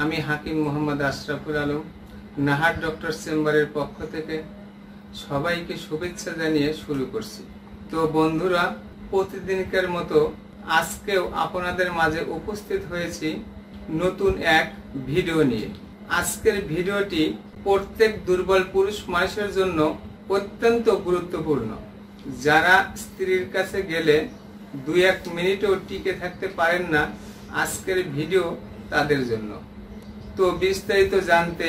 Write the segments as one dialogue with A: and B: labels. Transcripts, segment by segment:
A: আমি হাকিম মোহাম্মদ আশরাফুল আলম নাহার ডক্টর চেম্বারের পক্ষ থেকে সবাইকে শুভেচ্ছা জানিয়ে শুরু করছি। তো বন্ধুরা, প্রতিদিনকার মতো আজকেও আপনাদের মাঝে উপস্থিত হয়েছি নতুন এক ভিডিও নিয়ে। আজকের ভিডিওটি প্রত্যেক দুর্বল পুরুষ মানুষের জন্য অত্যন্ত গুরুত্বপূর্ণ। যারা স্ত্রীর কাছে গেলে 2-1 মিনিটও টিকে থাকতে পারেন না, আজকের ভিডিও তাদের জন্য। তো বিস্তারিত জানতে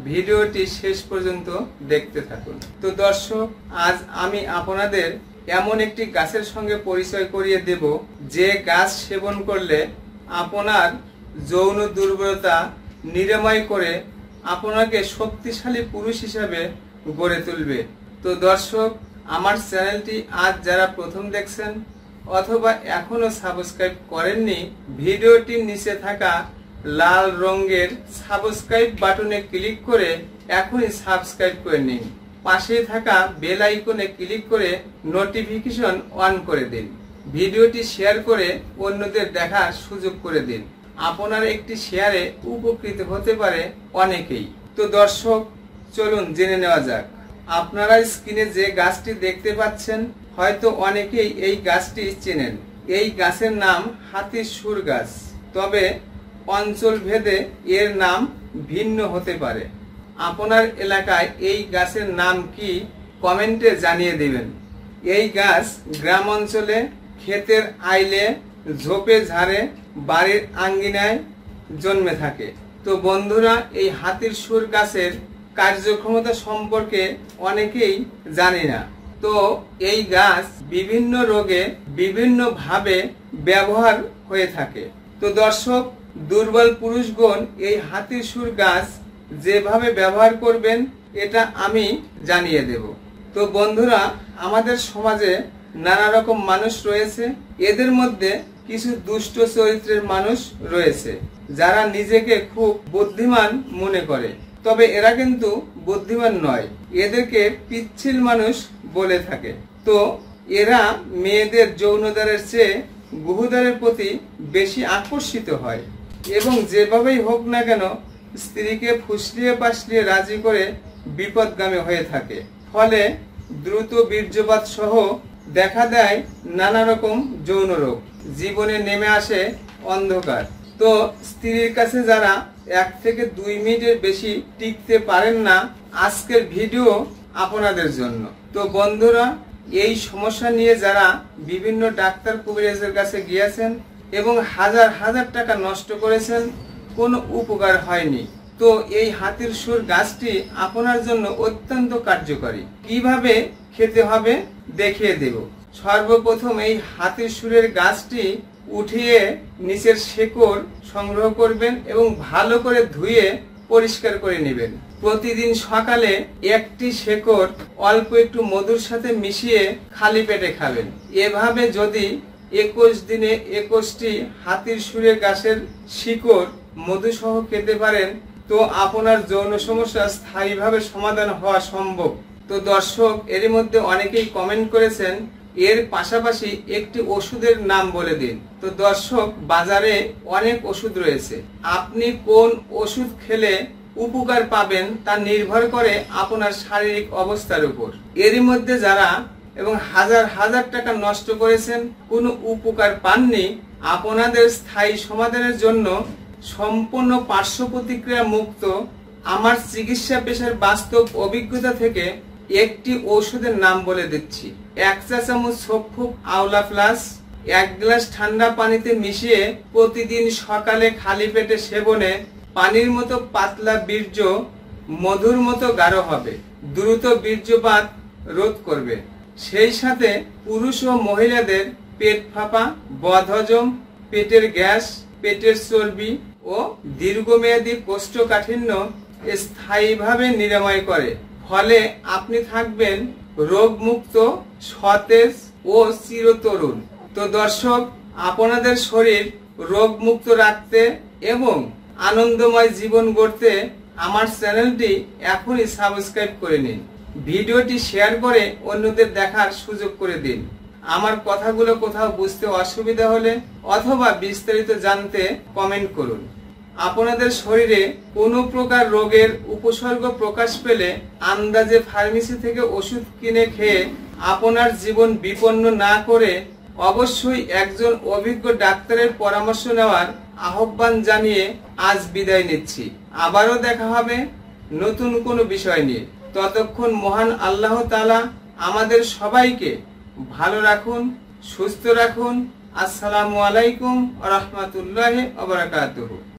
A: ভিডিওটি শেষ পর্যন্ত দেখতে থাকুন। তো দর্শক, আজ আমি আপনাদের এমন একটি গাছের সঙ্গে পরিচয় করিয়ে দেব যে গাছ সেবন করলে আপনার যৌন দুর্বলতা নিরাময় করে আপনাকে শক্তিশালী পুরুষ হিসাবে গড়ে তুলবে। তো দর্শক, আমার চ্যানেলটি আজ যারা প্রথম দেখছেন অথবা এখনো সাবস্ক্রাইব করেননি, ভিডিওটির নিচে থাকা লাল রঙের সাবস্ক্রাইব বাটনে ক্লিক করে এখনই সাবস্ক্রাইব করে নিন। পাশে থাকা বেল আইকনে ক্লিক করে নোটিফিকেশন অন করে দিন। ভিডিওটি শেয়ার করে অন্যদের দেখার সুযোগ করে দিন। আপনার একটি শেয়ারে উপকৃত হতে পারে অনেকেই। তো দর্শক, চলুন জেনে নেওয়া যাক। আপনারা স্ক্রিনে যে গাছটি দেখতে পাচ্ছেন, হয়তো অনেকেই এই গাছটি চেনেন। এই গাছের নাম হাতির সুর গাছ, তবে অঞ্চল ভেদে এর নাম ভিন্ন হতে পারে। আপনার এলাকায় এই গাছের নাম কি কমেন্টে জানিয়ে দিবেন। এই গাছ গ্রাম অঞ্চলে, ক্ষেতের আইলে, ঝোপে ঝাড়ে, বাড়ির আঙ্গিনায় জন্মে থাকে। তো বন্ধুরা, এই হাতির সুর গাছের কার্যক্ষমতা সম্পর্কে অনেকেই জানি না। তো এই গাছ বিভিন্ন রোগে বিভিন্নভাবে ব্যবহার হয়ে থাকে। তো দর্শক, দুর্বল পুরুষগণ এই হাতির সুর গাছ যেভাবে ব্যবহার করবেন এটা আমি জানিয়ে দেব। তো বন্ধুরা, আমাদের সমাজে নানা রকম মানুষ রয়েছে। এদের মধ্যে কিছু দুষ্ট চরিত্রের মানুষ রয়েছে যারা নিজেকে খুব বুদ্ধিমান মনে করে, তবে এরা কিন্তু বুদ্ধিমান নয়। এদেরকে পিচ্ছিল মানুষ বলে থাকে। তো এরা মেয়েদের যৌনদারের চেয়ে গুহুদারের প্রতি বেশি আকর্ষিত হয় এবং যেভাবেই হোক না কেন স্ত্রীকে ফুসলিয়ে পাসলিয়ে রাজি করে বিপদগামী হয়ে থাকে। ফলে দ্রুত বীর্যপাত সহ দেখা দেয় নানা রকম যৌন রোগ, জীবনে নেমে আসে অন্ধকার। তো স্ত্রীর কাছে যারা 1 থেকে 2 মিনিটের বেশি টিকতে পারেন না, আজকের ভিডিও আপনাদের জন্য। তো বন্ধুরা, এই সমস্যা নিয়ে যারা বিভিন্ন ডাক্তার কবিরাজের কাছে গিয়েছেন এবং হাজার হাজার টাকা নষ্ট করেছেন, কোনো উপকার হয়নি, তো এই হাতির সুর গাছটি আপনার জন্য অত্যন্ত কার্যকরী। কিভাবে খেতে হবে দেখিয়ে দেব। সর্বপ্রথম এই হাতির সুরের গাছটি উঠিয়ে নিচের শেকড় সংগ্রহ করবেন এবং ভালো করে ধুয়ে পরিষ্কার করে নেবেন। প্রতিদিন সকালে একটি শেকড় অল্প একটু মধুর সাথে মিশিয়ে খালি পেটে খাবেন। এভাবে যদি 21 দিনে 21টি হাতির সুরের গাছের শিকড় মধু সহ খেতে পারেন, তো আপনার যৌন সমস্যা স্থায়ীভাবে সমাধান হওয়া সম্ভব। তো দর্শক, এর মধ্যে অনেকেই কমেন্ট করেছেন এর পাশাপাশি একটি ওষুধের নাম বলে দিন। তো দর্শক, বাজারে অনেক ওষুধ রয়েছে। আপনি কোন ওষুধ খেলে উপকার পাবেন তা নির্ভর করে আপনার শারীরিক অবস্থার উপর। এর মধ্যে যারা এবং হাজার হাজার টাকা নষ্ট করেছেন, কোনো উপকার পাননি, আপনাদের স্থায়ী সমাধানের জন্য সম্পূর্ণ পার্শ্ব প্রতিক্রিয়া মুক্ত আমার চিকিৎসা পেশার বাস্তব অভিজ্ঞতা থেকে একটি ঔষধের নাম বলে দিচ্ছি। 1 চা চামচ সোপফুপ আওলা প্লাস 1 গ্লাস ঠান্ডা পানিতে মিশিয়ে প্রতিদিন সকালে খালি পেটে সেবনে পানির মতো পাতলা বীর্য মধুর মতো গাঢ় হবে, দ্রুত বীর্যপাত রোধ করবে। সেই সাথে পুরুষ ও মহিলাদের পেট ফাঁপা, বদহজম, পেটের গ্যাস, পেটের চর্বি ও দীর্ঘমেয়াদী কোষ্ঠকাঠিন্য স্থায়ীভাবে নিরাময় করে। ফলে আপনি থাকবেন রোগমুক্ত, সতেজ ও চিরতরুণ। তো দর্শক, আপনাদের শরীর রোগমুক্ত রাখতে এবং আনন্দময় জীবন গড়তে আমার চ্যানেলটি এখনই সাবস্ক্রাইব করে নিন। ভিডিওটি শেয়ার করে অন্যদের দেখার সুযোগ করে দিন। আমার কথাগুলো কোথাও বুঝতে অসুবিধা হলে অথবা বিস্তারিত জানতে কমেন্ট করুন। আপনাদের শরীরে কোনো প্রকার রোগের উপসর্গ প্রকাশ পেলে আন্দাজে ফার্মেসি থেকে ওষুধ কিনে খেয়ে আপনার জীবন বিপন্ন না করে অবশ্যই একজন অভিজ্ঞ ডাক্তারের পরামর্শ নেওয়ার আহ্বান জানিয়ে আজ বিদায় নিচ্ছি। আবারও দেখা হবে নতুন কোনো বিষয় নিয়ে। ততক্ষণ মহান আল্লাহ তাআলা আমাদের সবাইকে ভালো রাখুন, সুস্থ রাখুন। আসসালামু আলাইকুম ওয়া রাহমাতুল্লাহি ওয়া বারাকাতুহু।